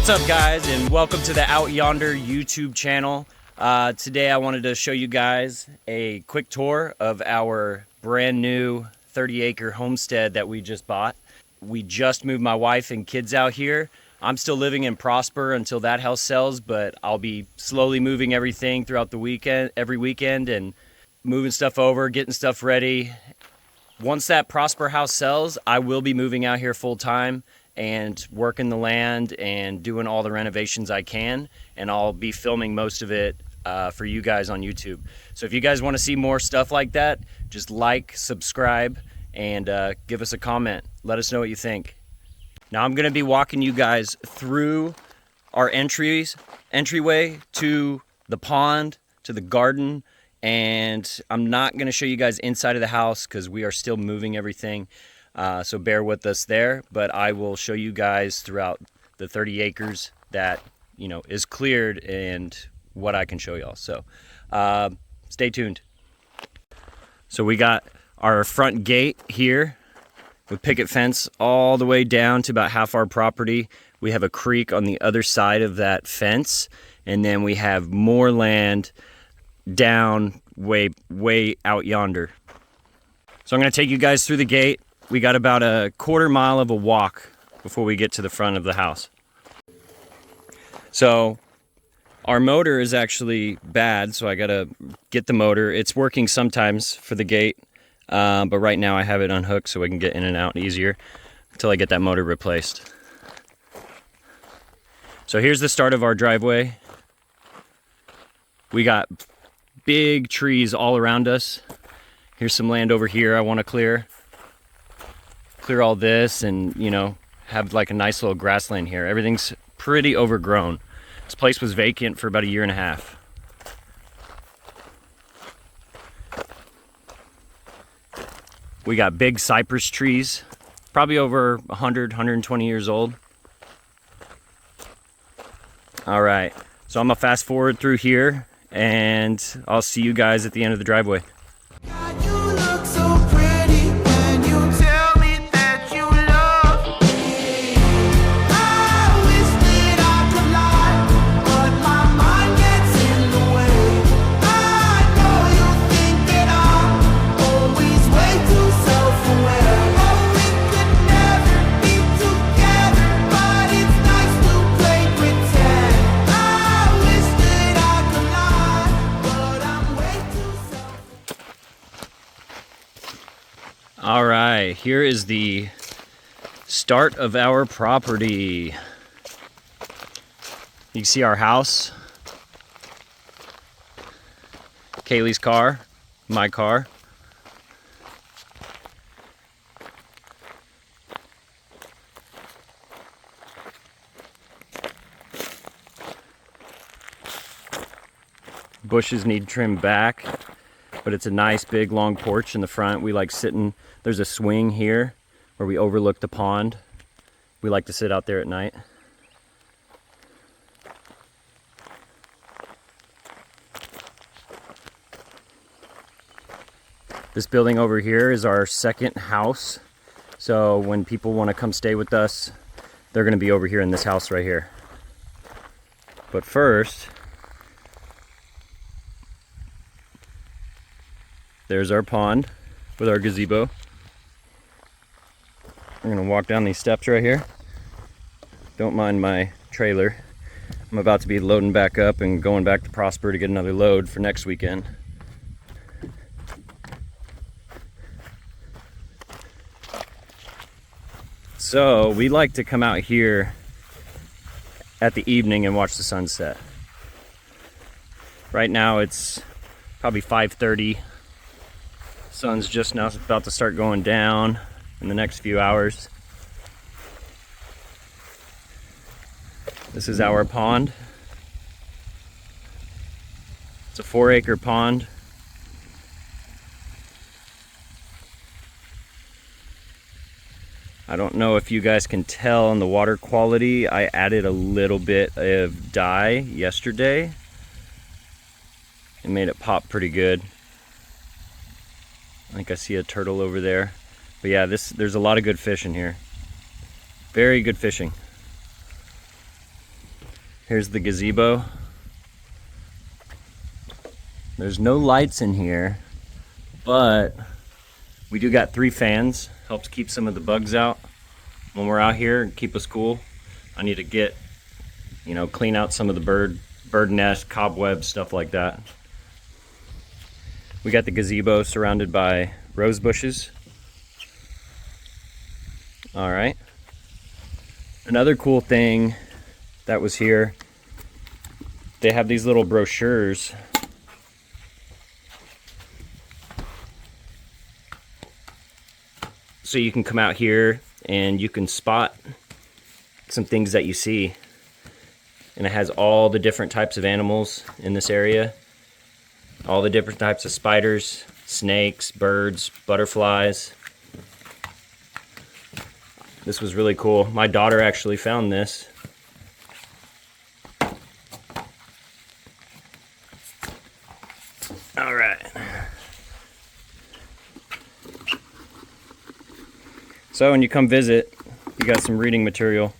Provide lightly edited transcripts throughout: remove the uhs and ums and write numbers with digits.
What's up, guys, and welcome to the Out Yonder YouTube channel. Today I wanted to show you guys a quick tour of our brand new 30-acre homestead that we just bought. We just moved my wife and kids out here. I'm still living in Prosper until that house sells, but I'll be slowly moving everything throughout the weekend, every weekend, and moving stuff over, getting stuff ready. Once that Prosper house sells, I will be moving out here full time and working the land and doing all the renovations I can, and I'll be filming most of it for you guys on YouTube. So if you guys want to see more stuff like that, just like, subscribe, and give us a comment. Let us know what you think. Now I'm going to be walking you guys through our entryway to the pond, to the garden, and I'm not going to show you guys inside of the house because we are still moving everything. So bear with us there, but I will show you guys throughout the 30 acres that, you know, is cleared and what I can show y'all. So stay tuned. So we got our front gate here with picket fence all the way down to about half our property. We have a creek on the other side of that fence, and then we have more land down way out yonder. So I'm going to take you guys through the gate. We got about a quarter mile of a walk before we get to the front of the house. So our motor is actually bad, so I gotta get the motor. It's working sometimes for the gate, but right now I have it unhooked so we can get in and out easier until I get that motor replaced. So here's the start of our driveway. We got big trees all around us. Here's some land over here I want to clear all this, and, you know, have like a nice little grassland here. Everything's pretty overgrown. This place was vacant for about 1.5 years. We got big cypress trees, probably over 100, 120 years old. All right, so I'm gonna fast forward through here and I'll see you guys at the end of the driveway. All right, here is the start of our property. You can see our house, Kaylee's car, my car. Bushes need trimmed back, but it's a nice big long porch in the front. We like sitting, there's a swing here where we overlook the pond. We like to sit out there at night. This building over here is our second house. So when people want to come stay with us, they're going to be over here in this house right here. But first, there's our pond with our gazebo. We're gonna walk down these steps right here. Don't mind my trailer. I'm about to be loading back up and going back to Prosper to get another load for next weekend. So we like to come out here at the evening and watch the sunset. Right now it's probably 5:30. Sun's just now about to start going down in the next few hours. This is our pond. It's a 4-acre pond. I don't know if you guys can tell on the water quality. I added a little bit of dye yesterday. It made it pop pretty good. I think I see a turtle over there. But yeah, there's a lot of good fish in here. Very good fishing. Here's the gazebo. There's no lights in here, but we do got 3 fans. Helps keep some of the bugs out when we're out here and keep us cool. I need to get, clean out some of the bird nest, cobwebs, stuff like that. We got the gazebo surrounded by rose bushes. All right. Another cool thing that was here, they have these little brochures. So you can come out here and you can spot some things that you see. And it has all the different types of animals in this area. All the different types of spiders, snakes, birds, butterflies. This was really cool. My daughter actually found this. All right. So when you come visit, you got some reading material.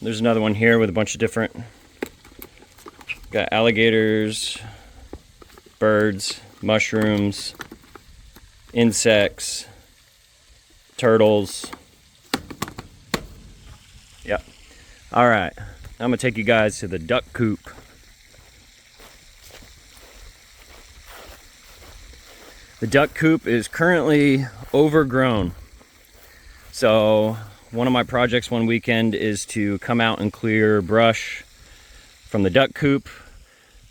There's another one here with a bunch of different, got alligators, birds, mushrooms, insects, turtles. Yep. All right, I'm gonna take you guys to the duck coop. The duck coop is currently overgrown. So one of my projects one weekend is to come out and clear brush from the duck coop,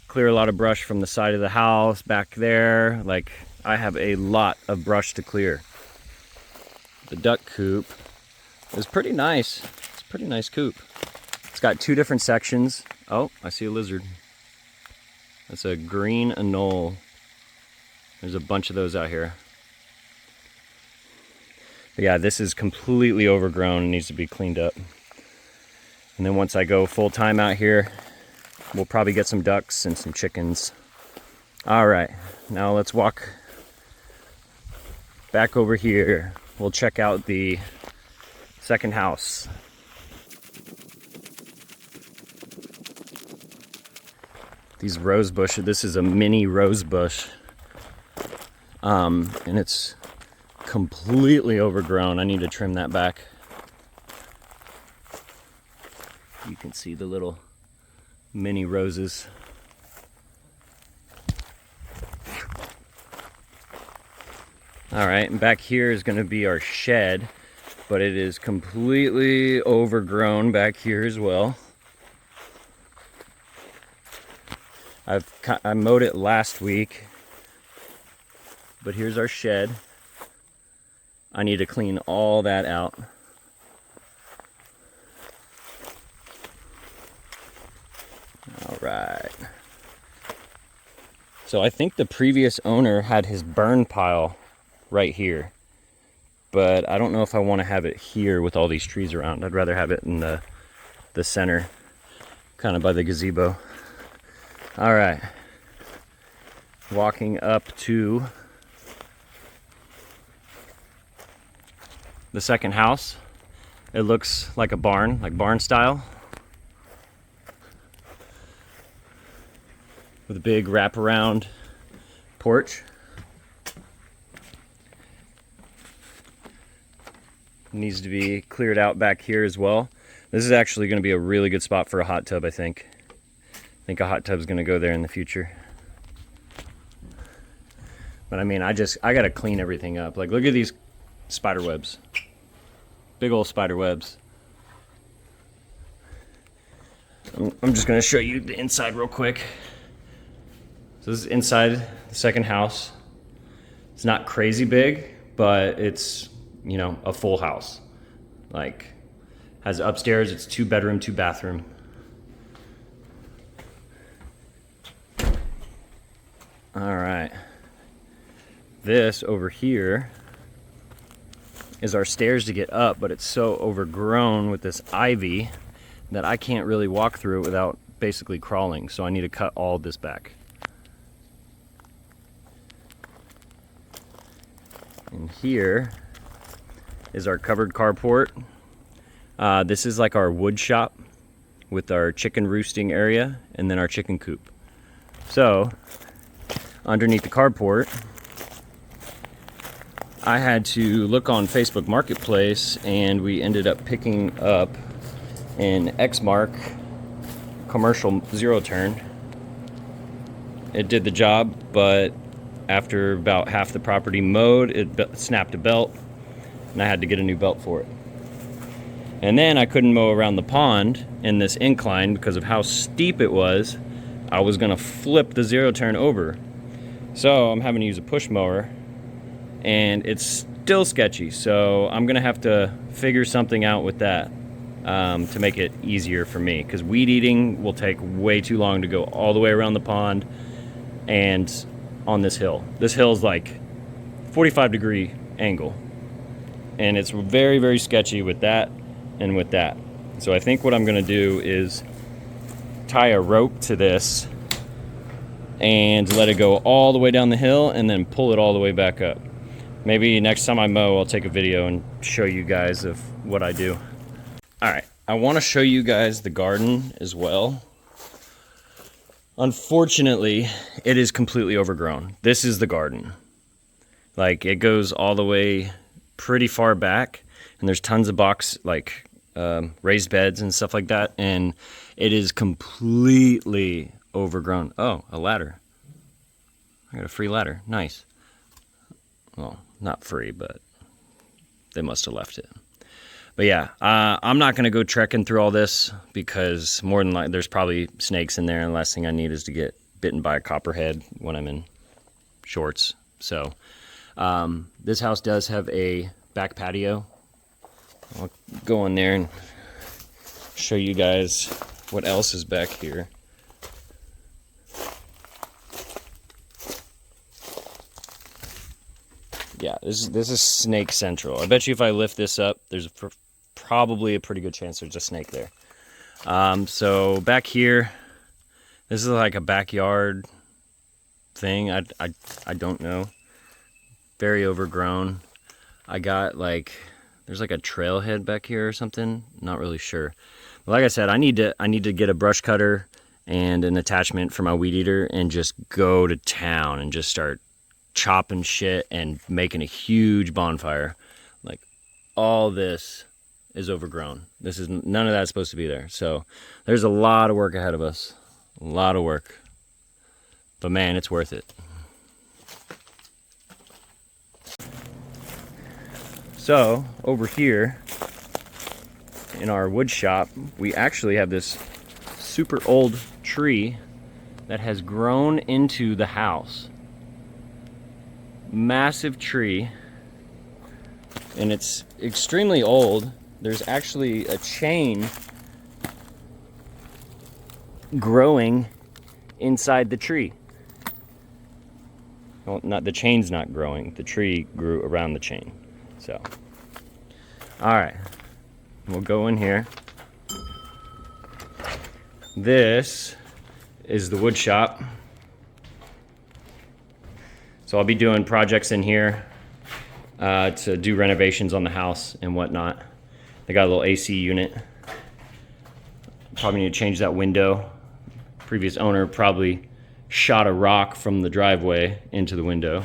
clear a lot of brush from the side of the house back there. Like, I have a lot of brush to clear. The duck coop is pretty nice. It's a pretty nice coop. It's got 2 different sections. Oh, I see a lizard. That's a green anole. There's a bunch of those out here. But yeah, this is completely overgrown and needs to be cleaned up. And then once I go full time out here, we'll probably get some ducks and some chickens. All right, now let's walk back over here. We'll check out the second house. These rose bushes, this is a mini rose bush. And it's completely overgrown. I need to trim that back. You can see the little mini roses. All right, and back here is going to be our shed, but it is completely overgrown back here as well. I mowed it last week, but here's our shed. I need to clean all that out. All right. So I think the previous owner had his burn pile right here, but I don't know if I want to have it here with all these trees around. I'd rather have it in the center, kind of by the gazebo. All right. Walking up to the second house. It looks like a barn, like barn style, with a big wraparound porch. Needs to be cleared out back here as well. This is actually going to be a really good spot for a hot tub, I think. I think a hot tub is going to go there in the future. But I mean, I got to clean everything up. Like, look at these spider webs. Big old spider webs. I'm just going to show you the inside real quick. So this is inside the second house. It's not crazy big, but it's, a full house. Like, has upstairs, it's 2 bedroom, 2 bathroom. All right. This over here is our stairs to get up, but it's so overgrown with this ivy that I can't really walk through it without basically crawling. So I need to cut all this back. And here is our covered carport. This is like our wood shop. with our chicken roosting area and then our chicken coop. So underneath the carport, I had to look on Facebook Marketplace, and we ended up picking up an Exmark commercial zero turn. It did the job, but after about half the property mowed, it snapped a belt, and I had to get a new belt for it. And then I couldn't mow around the pond in this incline because of how steep it was. I was gonna flip the zero turn over. So I'm having to use a push mower, and it's still sketchy. So I'm gonna have to figure something out with that to make it easier for me, because weed eating will take way too long to go all the way around the pond and on this hill. This hill is like 45-degree angle, and it's very, very sketchy with that and with that. So I think what I'm gonna do is tie a rope to this and let it go all the way down the hill and then pull it all the way back up. Maybe next time I mow, I'll take a video and show you guys of what I do. All right, I want to show you guys the garden as well. Unfortunately, it is completely overgrown. This is the garden. Like, it goes all the way pretty far back, and there's tons of raised beds and stuff like that, and it is completely overgrown. Oh, a ladder. I got a free ladder. Nice. Well, not free, but they must have left it. But yeah, I'm not going to go trekking through all this, because more than likely there's probably snakes in there, and the last thing I need is to get bitten by a copperhead when I'm in shorts. So this house does have a back patio. I'll go in there and show you guys what else is back here. Yeah, this is snake central. I bet you if I lift this up, there's probably a pretty good chance there's a snake there. So back here, this is like a backyard thing. I don't know. Very overgrown. I got there's like a trailhead back here or something. Not really sure. But like I said, I need to get a brush cutter and an attachment for my weed eater and just go to town and just start chopping shit and making a huge bonfire. Like, all this is overgrown. None of that's supposed to be there. So there's a lot of work ahead of us. A lot of work. But man, it's worth it. So over here in our wood shop, we actually have this super old tree that has grown into the house. Massive tree, and it's extremely old. There's actually a chain growing inside the tree. Well, the chain's not growing. The tree grew around the chain. So, all right, we'll go in here. This is the wood shop. So I'll be doing projects in here to do renovations on the house and whatnot. They got a little AC unit. Probably need to change that window. Previous owner probably shot a rock from the driveway into the window.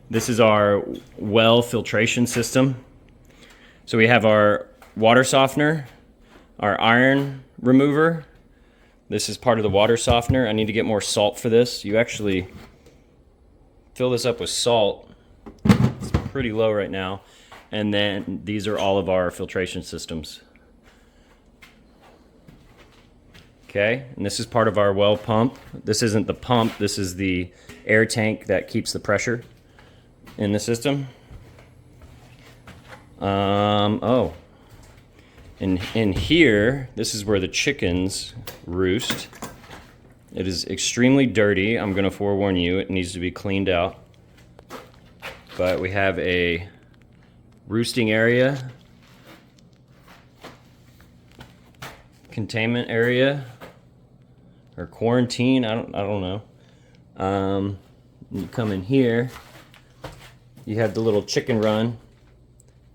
This is our well filtration system. So we have our water softener, our iron remover. This is part of the water softener. I need to get more salt for this. You actually fill this up with salt. It's pretty low right now. And then these are all of our filtration systems. Okay, and this is part of our well pump. This isn't the pump, this is the air tank that keeps the pressure in the system. And in here, this is where the chickens roost. It is extremely dirty. I'm gonna forewarn you, it needs to be cleaned out. But we have a roosting area, containment area, or quarantine, I don't know. You come in here, you have the little chicken run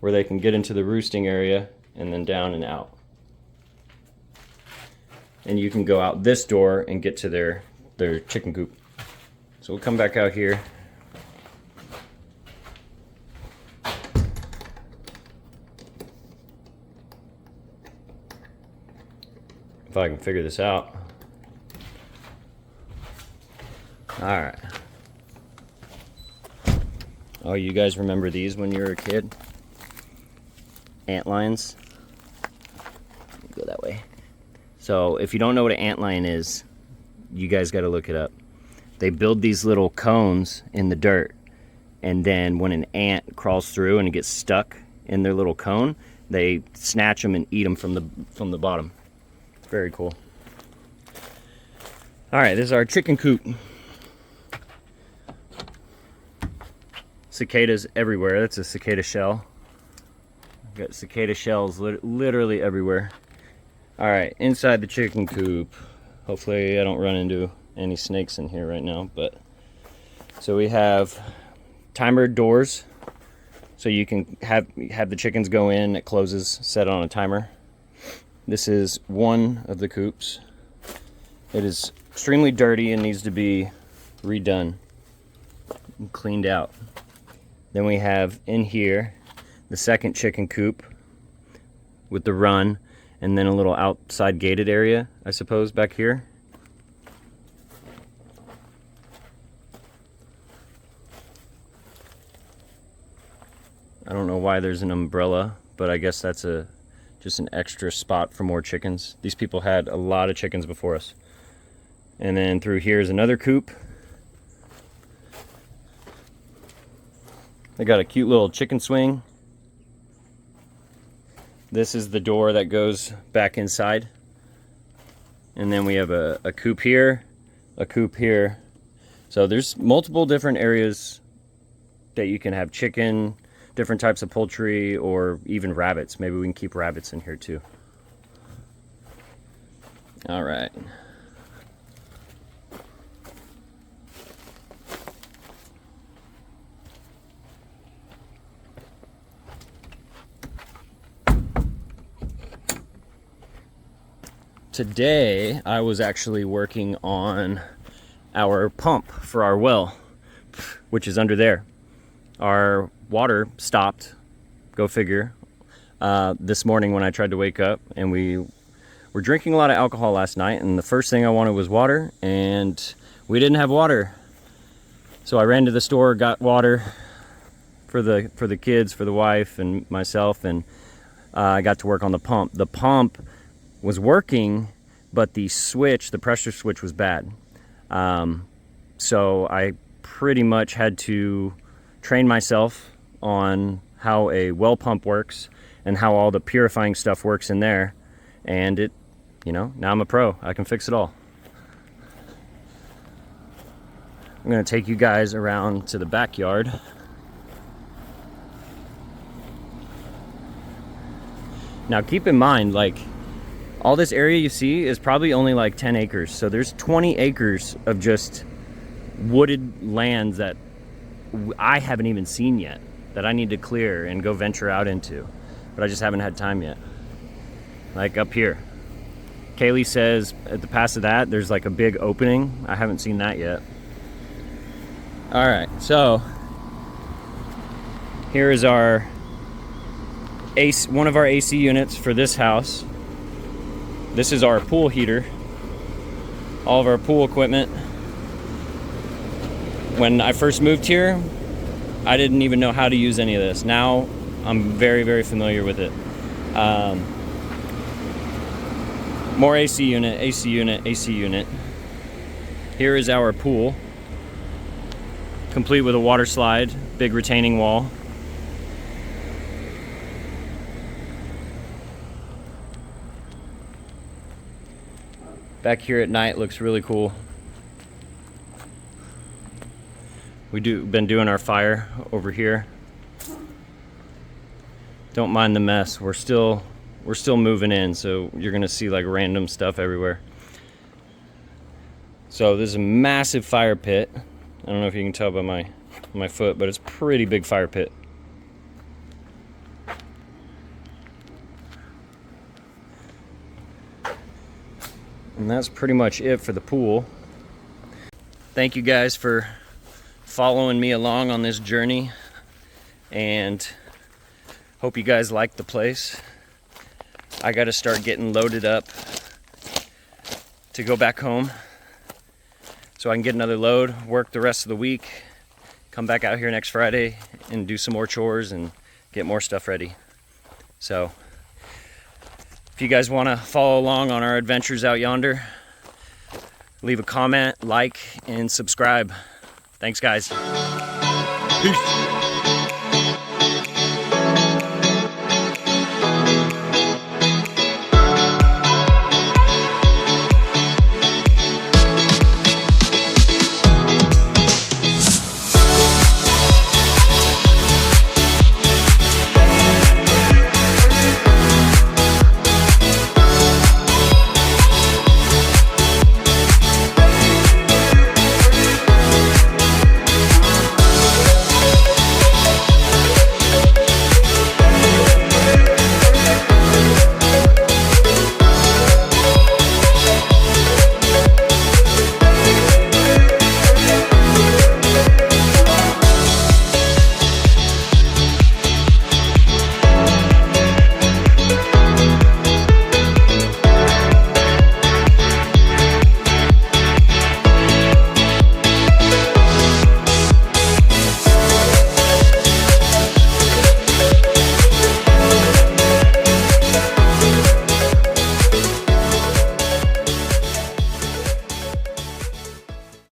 where they can get into the roosting area and then down and out. and you can go out this door and get to their chicken coop. So we'll come back out here. If I can figure this out. All right. Oh, you guys remember these when you were a kid? Ant lions. Go that way. So if you don't know what an ant lion is, you guys got to look it up. They build these little cones in the dirt, and then when an ant crawls through and it gets stuck in their little cone, they snatch them and eat them from the bottom. It's very cool. All right, this is our chicken coop. Cicadas everywhere. That's a cicada shell. Got cicada shells literally everywhere. All right, inside the chicken coop. Hopefully I don't run into any snakes in here right now, but so we have timer doors, so you can have the chickens go in. It closes, set on a timer. This is one of the coops. It is extremely dirty and needs to be redone and cleaned out. Then we have in here the second chicken coop with the run, and then a little outside gated area, I suppose, back here. I don't know why there's an umbrella, but I guess that's just an extra spot for more chickens. These people had a lot of chickens before us. And then through here is another coop. They got a cute little chicken swing. This is the door that goes back inside. And then we have a coop here, a coop here. So there's multiple different areas that you can have chicken, different types of poultry, or even rabbits. Maybe we can keep rabbits in here too. All right. Today, I was actually working on our pump for our well, which is under there. Our water stopped, go figure, this morning when I tried to wake up, and we were drinking a lot of alcohol last night, and the first thing I wanted was water, and we didn't have water. So I ran to the store, got water for the kids, for the wife and myself, and I got to work on the pump. The pump was working, but the pressure switch was bad. So I pretty much had to train myself on how a well pump works and how all the purifying stuff works in there. And now I'm a pro. I can fix it all. I'm gonna take you guys around to the backyard. Now keep in mind, all this area you see is probably only like 10 acres. So there's 20 acres of just wooded lands that I haven't even seen yet, that I need to clear and go venture out into. But I just haven't had time yet. Like up here. Kaylee says at the pass of that, there's like a big opening. I haven't seen that yet. All right, so here is one of our AC units for this house. This is our pool heater. All of our pool equipment. When I first moved here, I didn't even know how to use any of this. Now, I'm very, very familiar with it. More AC unit, AC unit, AC unit. Here is our pool, complete with a water slide, big retaining wall. Back here at night looks really cool. Been doing our fire over here. Don't mind the mess. We're still moving in, so you're gonna see like random stuff everywhere. So this is a massive fire pit. I don't know if you can tell by my foot, but it's a pretty big fire pit. And that's pretty much it for the pool. Thank you guys for following me along on this journey, and hope you guys like the place. I got to start getting loaded up to go back home so I can get another load, work the rest of the week, come back out here next Friday and do some more chores and get more stuff ready. So if you guys want to follow along on our adventures out yonder, leave a comment, like, and subscribe. Thanks, guys. Peace.